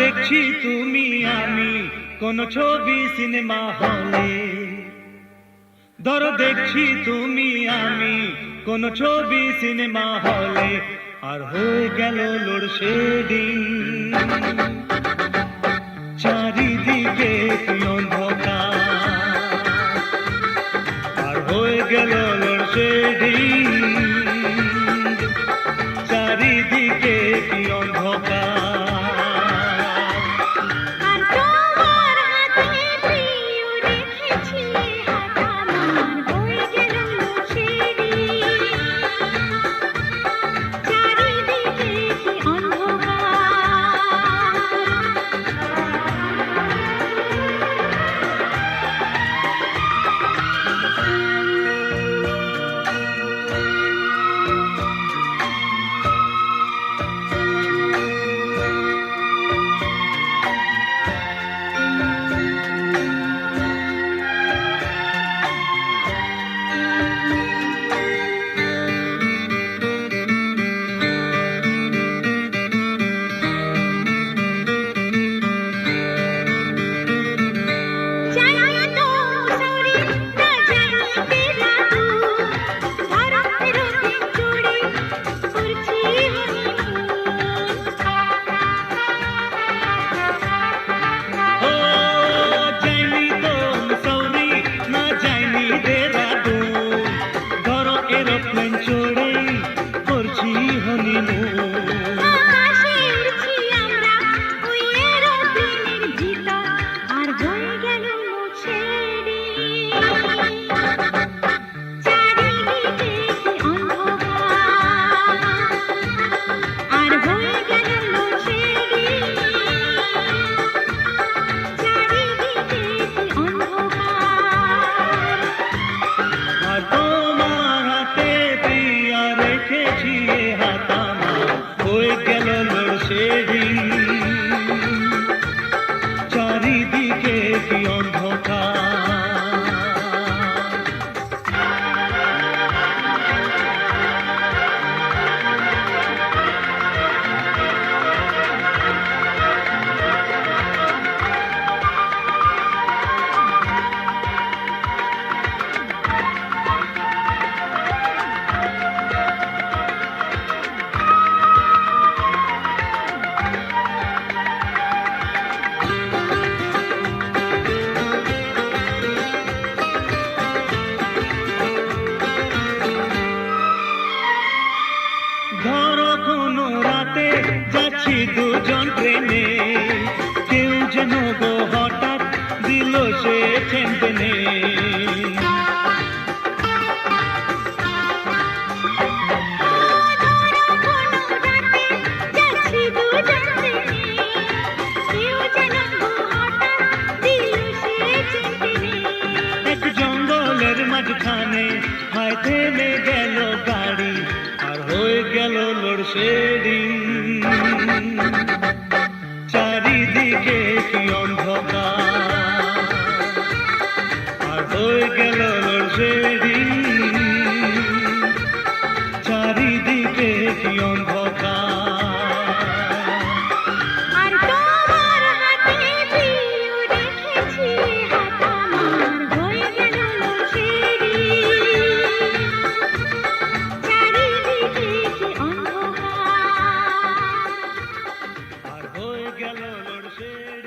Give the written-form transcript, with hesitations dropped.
দেখছি তুমি আমি কোন ছবি সিনেমা হলে, ধরো দেখছি তুমি আমি কোন ছবি সিনেমা হলে, আর হয়ে গেল লোডশেডিং, চারিদিকে কি অন্ধকার, আর হয়ে গেল লোডশেডিং, চারিদিকে কি অন্ধকার। চারিদিকে কি অন্ধকার। ধরো কোনো রাতে যাচ্ছি দুজন ট্রেনে, কেউ যেন গো হঠাৎ দিল সে টেনে, এক জঙ্গলের মাঝখানে হায় থেমে গেল গাড়ি, আর হয়ে গেল লোডশেডিং, চারিদিকে কি অন্ধকার, আর হয়ে গেল লোডশেডিং, চারিদিকে কি অন্ধকার। হয়ে গেল লোডশেডিং।